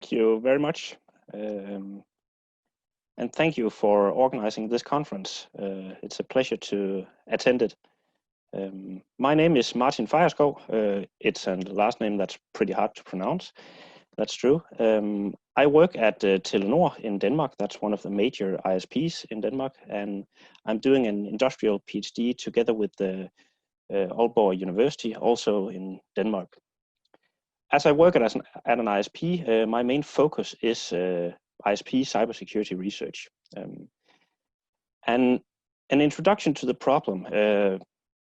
Thank you very much. And thank you for organizing this conference. It's a pleasure to attend it. My name is Martin Fejrskov. It's a last name that's pretty hard to pronounce. That's true. I work at Telenor in Denmark. That's one of the major ISPs in Denmark. And I'm doing an industrial PhD together with the Aalborg University, also in Denmark. As I work at an ISP, my main focus is ISP cybersecurity research. And an introduction to the problem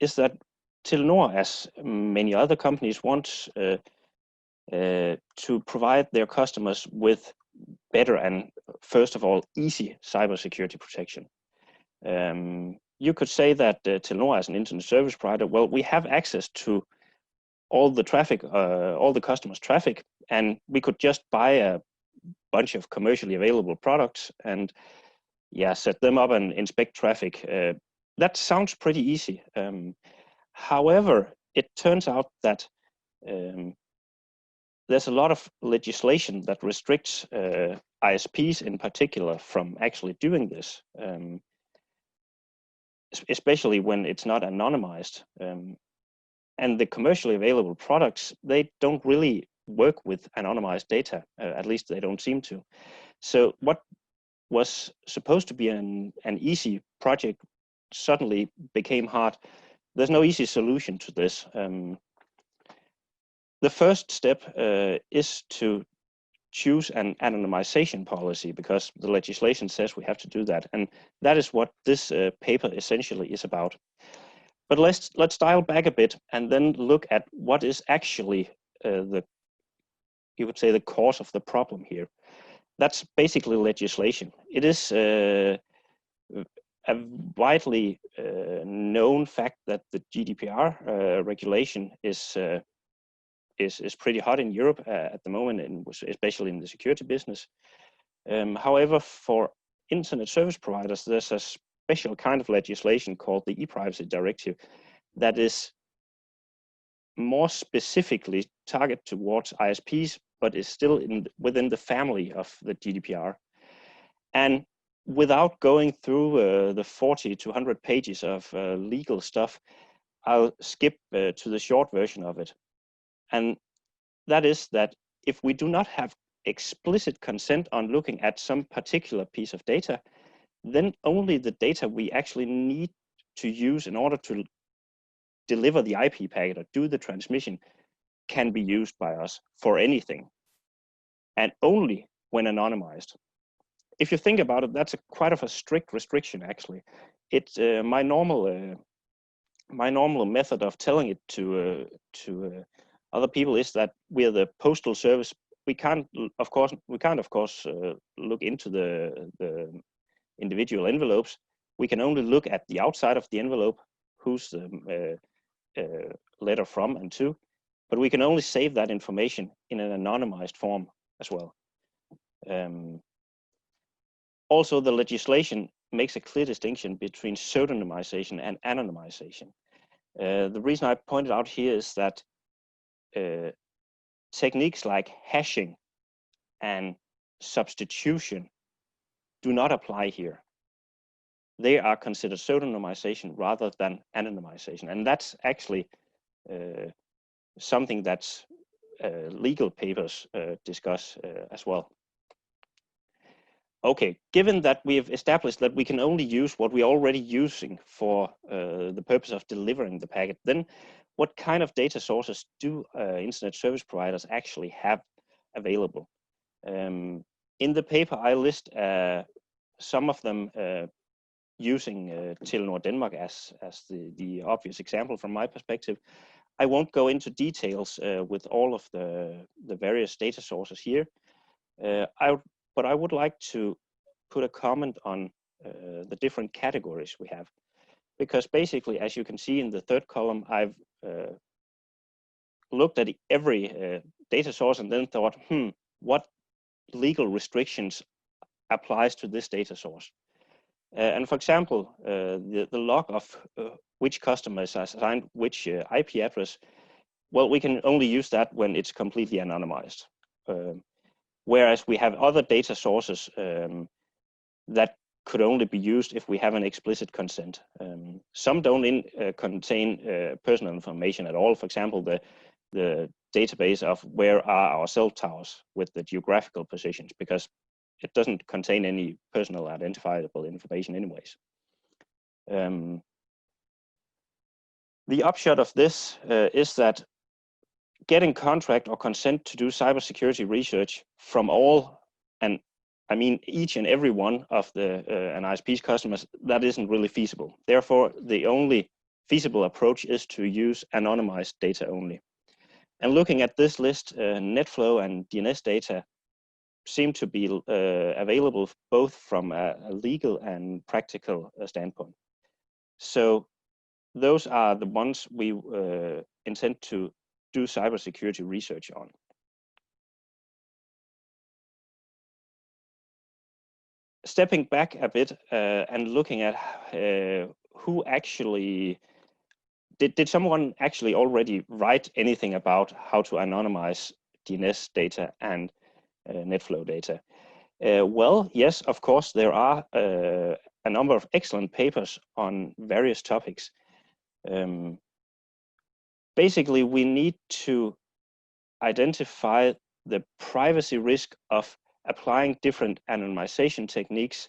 is that Telenor, as many other companies, wants to provide their customers with better and, first of all, easy cybersecurity protection. You could say that Telenor, as an internet service provider, well, we have access to all the traffic, all the customers' traffic, and we could just buy a bunch of commercially available products and set them up and inspect traffic. That sounds pretty easy. However, it turns out that there's a lot of legislation that restricts ISPs in particular from actually doing this, especially when it's not anonymized. And the commercially available products, they don't really work with anonymized data, at least they don't seem to. So what was supposed to be an easy project suddenly became hard. There's no easy solution to this. The first step is to choose an anonymization policy, because the legislation says we have to do that. And that is what this paper essentially is about. But let's dial back a bit and then look at what is actually you would say, the cause of the problem here. That's basically legislation. It is a widely known fact that the GDPR regulation is pretty hot in Europe at the moment, and especially in the security business. However, for internet service providers, there's a special kind of legislation called the e-privacy directive that is more specifically targeted towards ISPs, but is still within the family of the GDPR. And without going through the 40 to 100 pages of legal stuff, I'll skip to the short version of it. And that is that if we do not have explicit consent on looking at some particular piece of data, then only the data we actually need to use in order to deliver the IP packet or do the transmission can be used by us for anything, and only when anonymized. If you think about it, that's quite of a strict restriction, actually. It's my normal method of telling it to other people is that we are the postal service. We can't, of course, look into the individual envelopes. We can only look at the outside of the envelope, who's the letter from and to, but we can only save that information in an anonymized form as well. Also, the legislation makes a clear distinction between pseudonymization and anonymization. The reason I pointed out here is that techniques like hashing and substitution do not apply here. They are considered pseudonymization rather than anonymization, and that's actually something that's legal papers discuss as well. Okay, given that we have established that we can only use what we're already using for the purpose of delivering the packet, then what kind of data sources do internet service providers actually have available? In the paper, I list some of them using Telenor Denmark as the obvious example from my perspective. I won't go into details with all of the various data sources here, but I would like to put a comment on the different categories we have. Because basically, as you can see in the third column, I've looked at every data source and then thought, what legal restrictions applies to this data source? And for example, the log of which customer is assigned which IP address, well, we can only use that when it's completely anonymized. whereas we have other data sources that could only be used if we have an explicit consent. Some don't contain personal information at all. For example, the database of where are our cell towers with the geographical positions, because it doesn't contain any personal identifiable information anyways. The upshot of this is that getting contract or consent to do cybersecurity research from all, and I mean each and every one of the an ISP's customers, that isn't really feasible. Therefore, the only feasible approach is to use anonymized data only. And looking at this list, NetFlow and DNS data seem to be available both from a legal and practical standpoint. So those are the ones we intend to do cybersecurity research on. Stepping back a bit and looking at who actually, did someone actually already write anything about how to anonymize DNS data and NetFlow data? Well, yes, of course, there are a number of excellent papers on various topics. Basically, we need to identify the privacy risk of applying different anonymization techniques,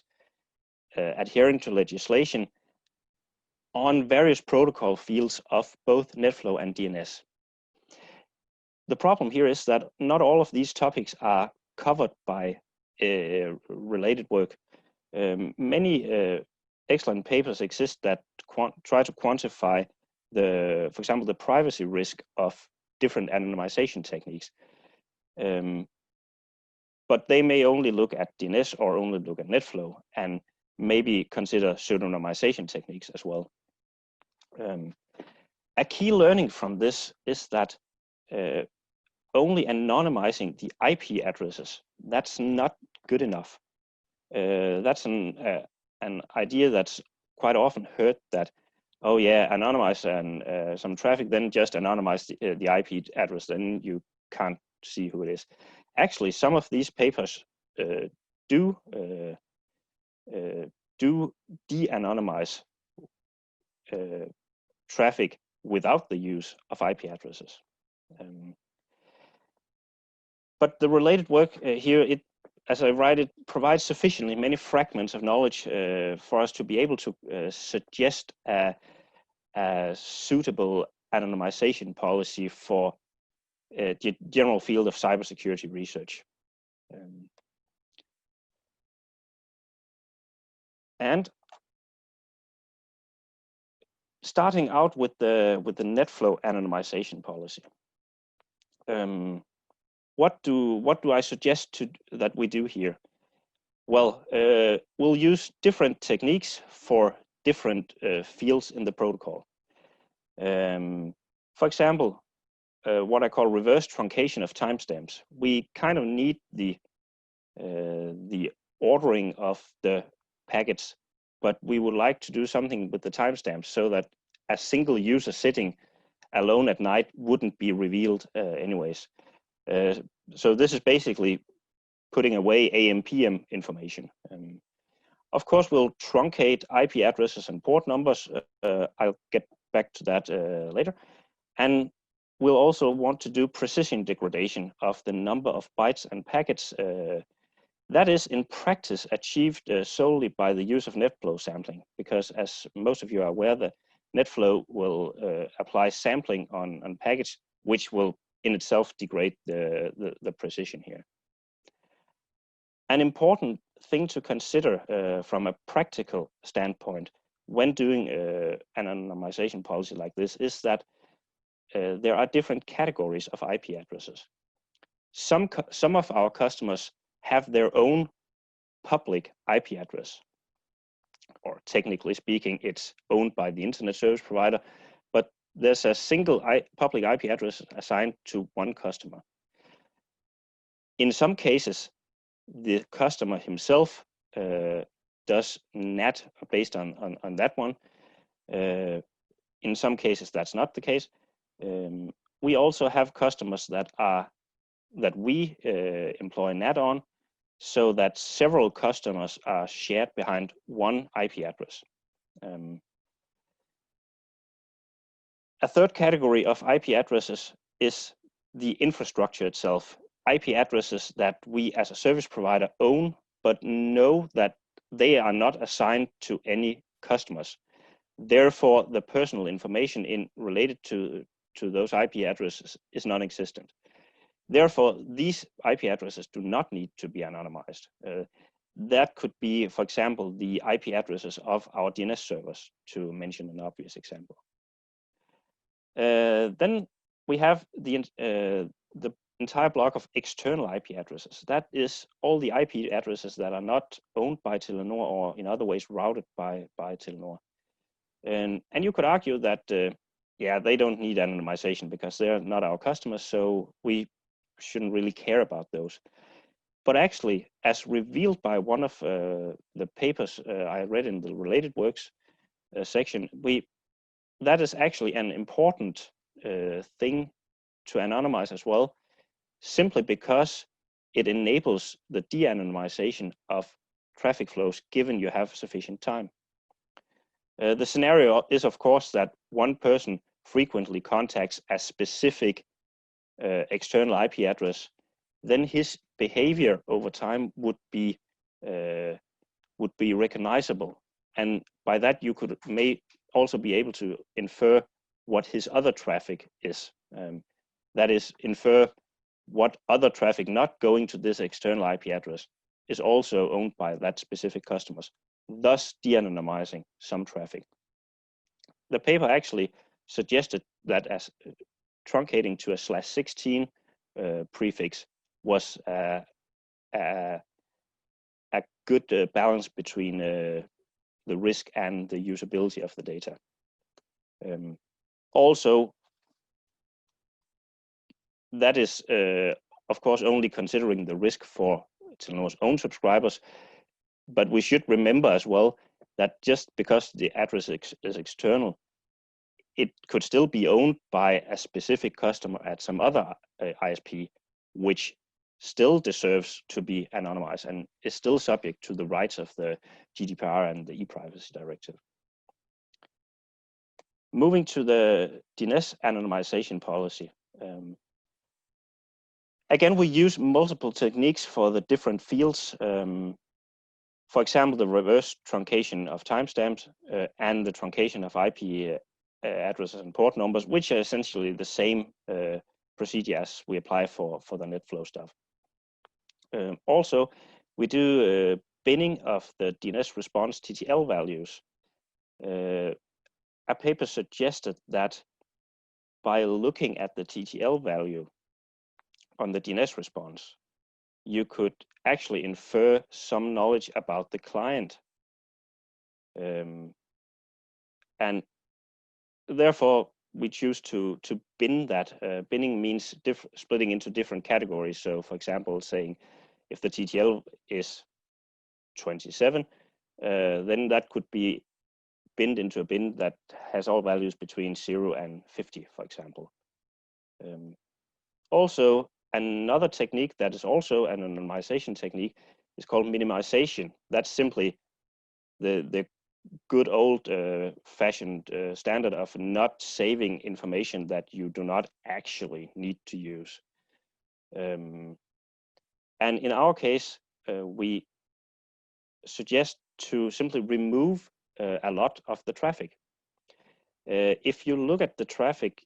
adhering to legislation on various protocol fields of both NetFlow and DNS. The problem here is that not all of these topics are covered by related work. Many excellent papers exist that try to quantify for example, the privacy risk of different anonymization techniques. But they may only look at DNS or only look at NetFlow and maybe consider pseudonymization techniques as well. A key learning from this is that only anonymizing the IP addresses, that's not good enough. That's an idea that's quite often heard, that, oh yeah, anonymize and some traffic, then just anonymize the IP address, then you can't see who it is. Actually, some of these papers do de-anonymize traffic without the use of IP addresses. But the related work here, as I write it, provides sufficiently many fragments of knowledge for us to be able to suggest a suitable anonymization policy for the general field of cybersecurity research. And starting out with the NetFlow anonymization policy. What do I suggest that we do here? Well, we'll use different techniques for different fields in the protocol. For example, what I call reverse truncation of timestamps. We kind of need the ordering of the packets, but we would like to do something with the timestamps so that a single user sitting alone at night wouldn't be revealed anyways. So this is basically putting away AM/PM information. Of course, we'll truncate IP addresses and port numbers. I'll get back to that later. And we'll also want to do precision degradation of the number of bytes and packets. That is in practice achieved solely by the use of NetFlow sampling, because as most of you are aware, the NetFlow will apply sampling on packets, which will in itself degrade the precision here. An important thing to consider from a practical standpoint when doing an anonymization policy like this is that there are different categories of IP addresses. Some of our customers have their own public IP address, or technically speaking, it's owned by the internet service provider, but there's a single public IP address assigned to one customer. In some cases, the customer himself does NAT based on that one. In some cases, that's not the case. We also have customers that are that we employ NAT on, so that several customers are shared behind one IP address. A third category of IP addresses is the infrastructure itself. IP addresses that we as a service provider own, but know that they are not assigned to any customers. Therefore, the personal information related to those IP addresses is non-existent. Therefore, these IP addresses do not need to be anonymized. That could be, for example, the IP addresses of our DNS servers, to mention an obvious example. Then we have the entire block of external IP addresses. That is all the IP addresses that are not owned by Telenor or in other ways routed by Telenor. And you could argue that, yeah, they don't need anonymization because they're not our customers, so we shouldn't really care about those. But actually, as revealed by one of the papers I read in the related works section, that is actually an important thing to anonymize as well, simply because it enables the de-anonymization of traffic flows given you have sufficient time. The scenario is, of course, that one person frequently contacts a specific external IP address, then his behavior over time would be recognizable, and by that you may also be able to infer what his other traffic is. That is, infer what other traffic not going to this external IP address is also owned by that specific customers, thus de-anonymizing some traffic. The paper actually suggested that as truncating to a /16 prefix was a good balance between the risk and the usability of the data. Also, that is, of course, only considering the risk for Telenor's own subscribers, but we should remember as well that just because the address is external, it could still be owned by a specific customer at some other ISP, which still deserves to be anonymized and is still subject to the rights of the GDPR and the e-privacy directive. Moving to the DNS Anonymization Policy. Again, we use multiple techniques for the different fields. For example, the reverse truncation of timestamps and the truncation of IP addresses and port numbers, which are essentially the same procedure as we apply for the NetFlow stuff. Also, we do binning of the DNS response TTL values. A paper suggested that by looking at the TTL value on the DNS response, you could actually infer some knowledge about the client. And therefore, we choose to bin that. Binning means splitting into different categories. So, for example, saying if the TTL is 27, then that could be binned into a bin that has all values between 0 and 50, for example. Also, another technique that is also an anonymization technique is called minimization. That's simply the good old fashioned standard of not saving information that you do not actually need to use. And in our case, we suggest to simply remove a lot of the traffic. If you look at the traffic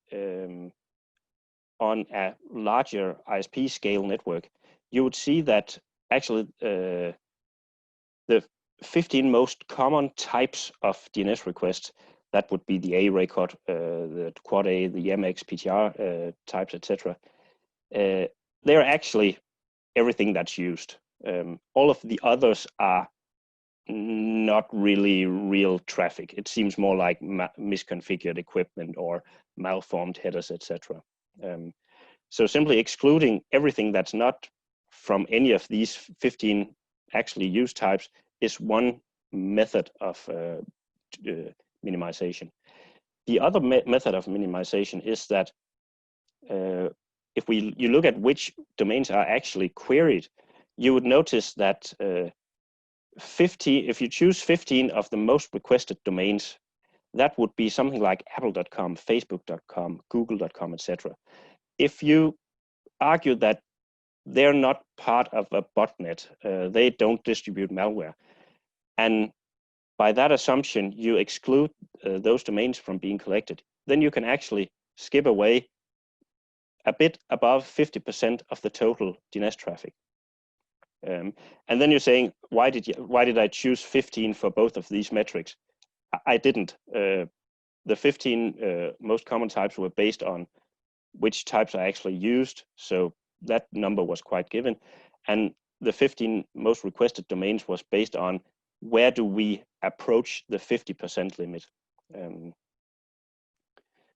on a larger ISP scale network, you would see that actually the 15 most common types of DNS requests, that would be the A record, the quad A, the MX, PTR types, etc. They're actually everything that's used. All of the others are not really real traffic. It seems more like misconfigured equipment or malformed headers, etc. So simply excluding everything that's not from any of these 15 actually used types is one method of minimization. The other method of minimization is that if you look at which domains are actually queried, you would notice that if you choose 15 of the most requested domains, that would be something like apple.com, facebook.com, google.com, etc. If you argue that they're not part of a botnet, they don't distribute malware, and by that assumption you exclude those domains from being collected, then you can actually skip away a bit above 50% of the total DNS traffic. And then you're saying, why did I choose 15 for both of these metrics? I didn't. The 15 most common types were based on which types are actually used, so that number was quite given. And the 15 most requested domains was based on where do we approach the 50% limit.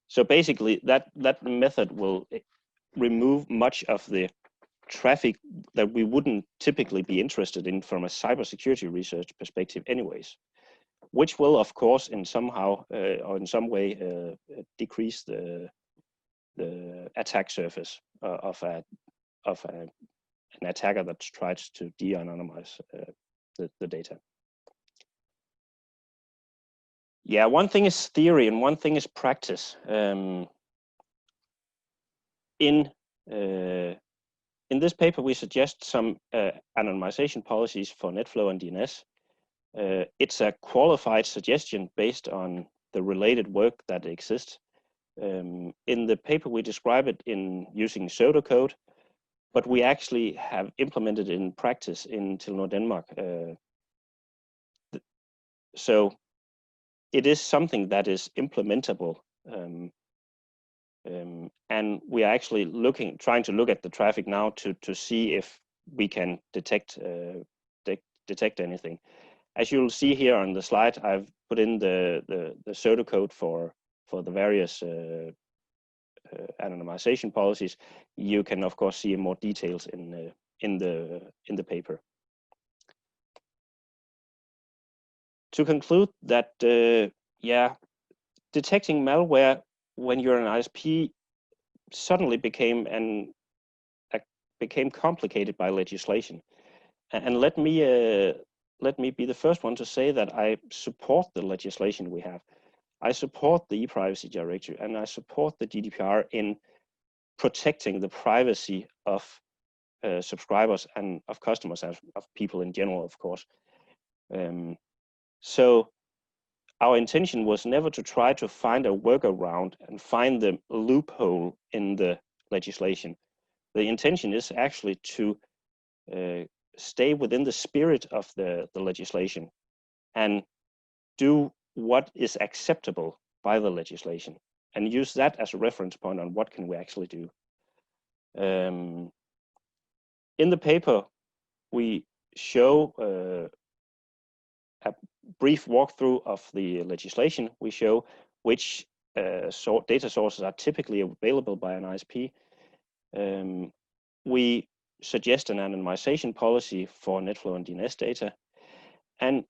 So basically, that method will remove much of the traffic that we wouldn't typically be interested in from a cybersecurity research perspective anyways, which will, of course, in somehow or in some way decrease the attack surface of an attacker that tries to de-anonymize the data. Yeah, one thing is theory and one thing is practice. In this paper, we suggest some anonymization policies for NetFlow and DNS. It's a qualified suggestion based on the related work that exists. In the paper, we describe it in using pseudocode, but we actually have implemented in practice in Telenor Denmark. So it is something that is implementable. And we are actually trying to look at the traffic now to see if we can detect anything. As you'll see here on the slide, I've put in the pseudocode for the various anonymization policies. You can of course see more details in the paper. To conclude that, yeah, detecting malware when you're an ISP suddenly became complicated by legislation. And let me be the first one to say that I support the legislation we have. I support the e-privacy directive and I support the GDPR in protecting the privacy of subscribers and of customers, and of people in general, of course. So our intention was never to try to find a workaround and find the loophole in the legislation. The intention is actually to stay within the spirit of the legislation and do what is acceptable by the legislation and use that as a reference point on what can we actually do. In the paper, we show a brief walkthrough of the legislation. We show which data sources are typically available by an ISP. We suggest an anonymization policy for NetFlow and DNS data. And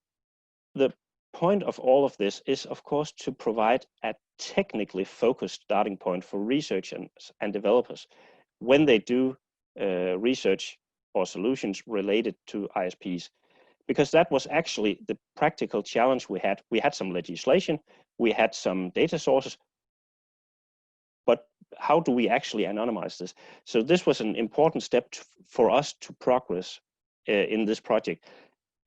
the point of all of this is, of course, to provide a technically focused starting point for researchers and developers when they do research or solutions related to ISPs. Because that was actually the practical challenge we had. We had some legislation, we had some data sources, but how do we actually anonymize this? So this was an important step for us to progress in this project.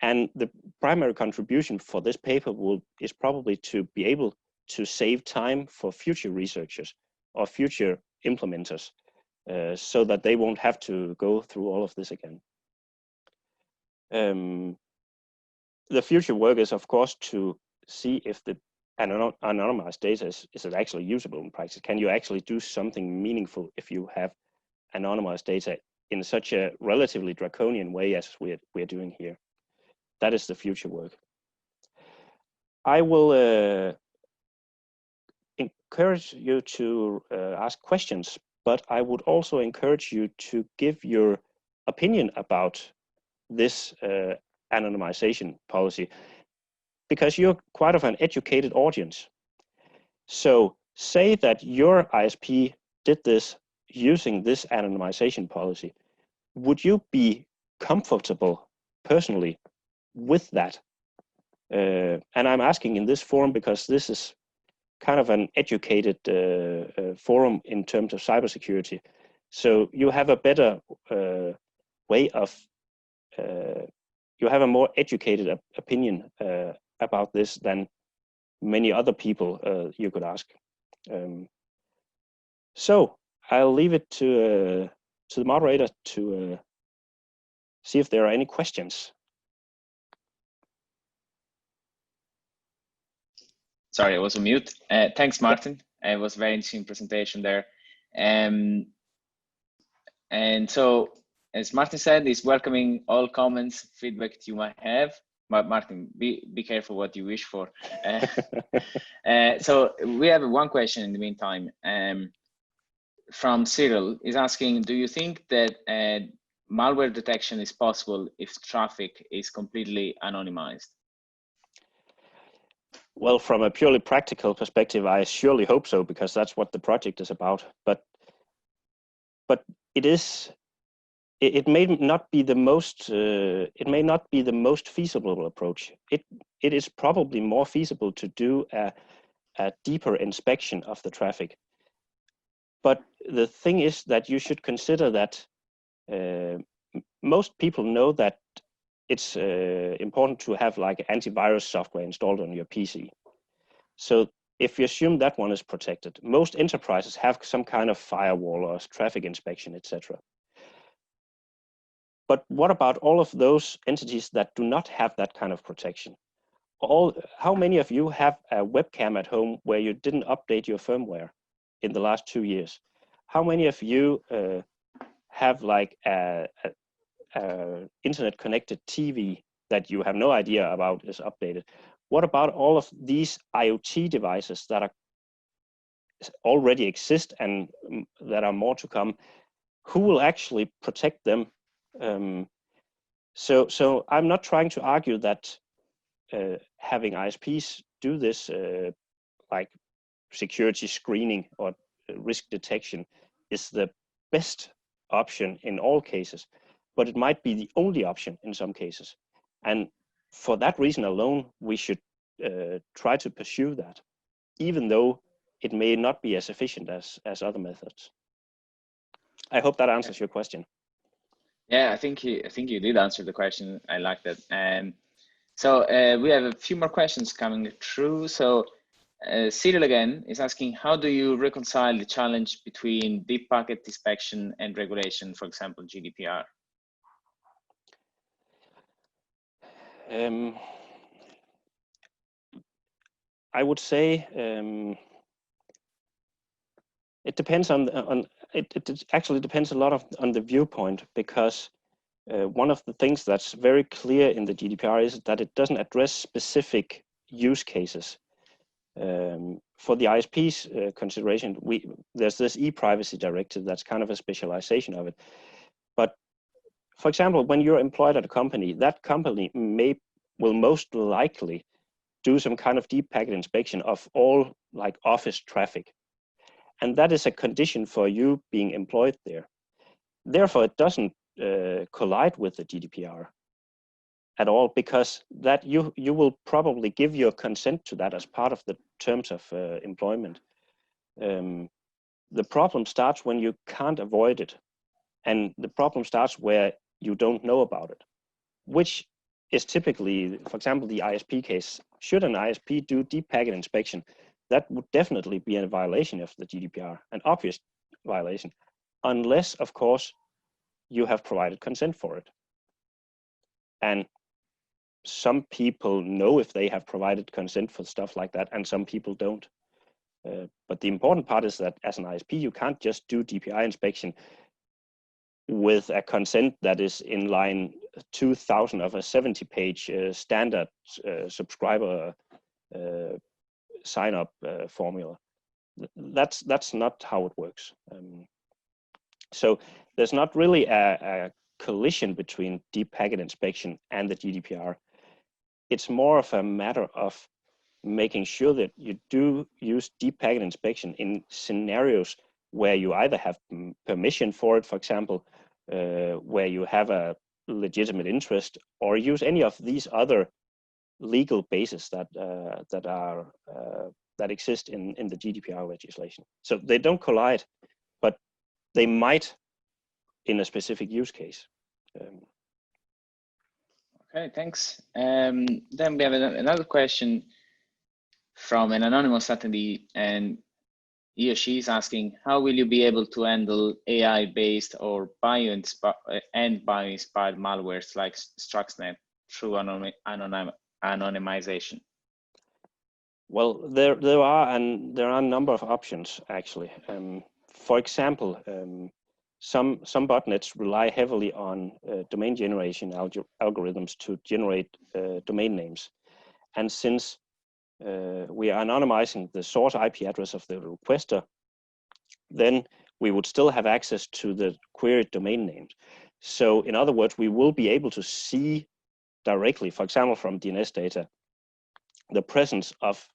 And the primary contribution for this paper is probably to be able to save time for future researchers or future implementers so that they won't have to go through all of this again. The future work is, of course, to see if the anonymized data is it actually usable in practice. Can you actually do something meaningful if you have anonymized data in such a relatively draconian way as we're doing here? That is the future work. I will encourage you to ask questions, but I would also encourage you to give your opinion about this anonymization policy, because you're quite of an educated audience. So say that your ISP did this using this anonymization policy, would you be comfortable personally with that? And I'm asking in this forum because this is kind of an educated forum in terms of cybersecurity. So you have a better way of, you have a more educated opinion about this than many other people you could ask. So I'll leave it to the moderator to see if there are any questions. Sorry, I was on mute. Thanks, Martin. It was a very interesting presentation there. And so, as Martin said, he's welcoming all comments, feedback you might have. But Martin, be careful what you wish for. So we have one question in the meantime. From Cyril is asking, do you think that malware detection is possible if traffic is completely anonymized? Well, from a purely practical perspective, I surely hope so, because that's what the project is about. But it may not be the most feasible approach. It is probably more feasible to do a deeper inspection of the traffic. But the thing is that you should consider that most people know that it's important to have like antivirus software installed on your PC. So if you assume that one is protected, most enterprises have some kind of firewall or traffic inspection, etc. But what about all of those entities that do not have that kind of protection? How many of you have a webcam at home where you didn't update your firmware in the last 2 years? How many of you have like a internet connected TV that you have no idea about is updated? What about all of these IoT devices that already exist and that are more to come? Who will actually protect them? So I'm not trying to argue that having ISPs do this like security screening or risk detection is the best option in all cases, but it might be the only option in some cases. And for that reason alone, we should try to pursue that, even though it may not be as efficient as other methods. I hope that answers your question. Yeah, I think you did answer the question. I like that. So we have a few more questions coming through. So Cyril again is asking, how do you reconcile the challenge between deep packet inspection and regulation, for example, GDPR? I would say it depends it actually depends a lot on the viewpoint, because one of the things that's very clear in the GDPR is that it doesn't address specific use cases. For the ISPs consideration, there's this e-privacy directive that's kind of a specialization of it. But for example, when you're employed at a company, that company will most likely do some kind of deep packet inspection of all like office traffic. And that is a condition for you being employed there. Therefore, it doesn't collide with the GDPR at all, because that you will probably give your consent to that as part of the terms of employment. The problem starts when you can't avoid it, and the problem starts where you don't know about it, which is typically, for example, the ISP case. Should an ISP do deep packet inspection, that would definitely be a violation of the GDPR, an obvious violation, unless, of course, you have provided consent for it. And some people know if they have provided consent for stuff like that, and some people don't. But the important part is that as an ISP, you can't just do DPI inspection with a consent that is in line 2000 of a 70-page standard subscriber sign-up formula. That's not how it works. So there's not really a collision between deep packet inspection and the GDPR. It's more of a matter of making sure that you do use deep packet inspection in scenarios where you either have permission for it, for example, where you have a legitimate interest, or use any of these other legal bases that that exist in the GDPR legislation. So they don't collide, but they might in a specific use case. Okay, thanks. Then we have another question from an anonymous attendee, and he or she is asking, how will you be able to handle AI-based or bio-inspired malwares like Stuxnet through anonymization? Well, there are a number of options actually. For example, some botnets rely heavily on domain generation algorithms to generate domain names, and since we are anonymizing the source IP address of the requester, then we would still have access to the queried domain names. So in other words, we will be able to see directly, for example, from DNS data, the presence of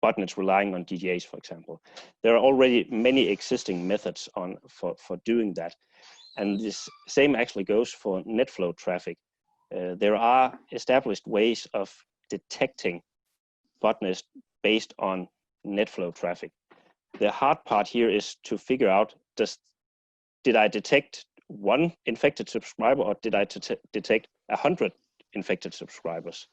botnets relying on DGAs, for example. There are already many existing methods for doing that. And this same actually goes for NetFlow traffic. There are established ways of detecting botnets based on NetFlow traffic. The hard part here is to figure out, did I detect one infected subscriber, or did I detect 100 infected subscribers?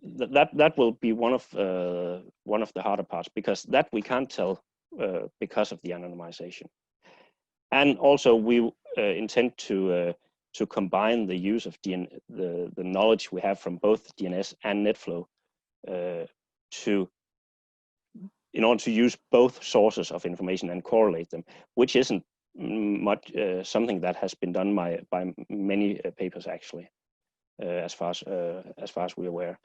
That will be one of the harder parts, because that we can't tell because of the anonymization. And also we intend to combine the use of the knowledge we have from both DNS and NetFlow in order to use both sources of information and correlate them, which isn't much something that has been done by many papers actually, as far as we're aware.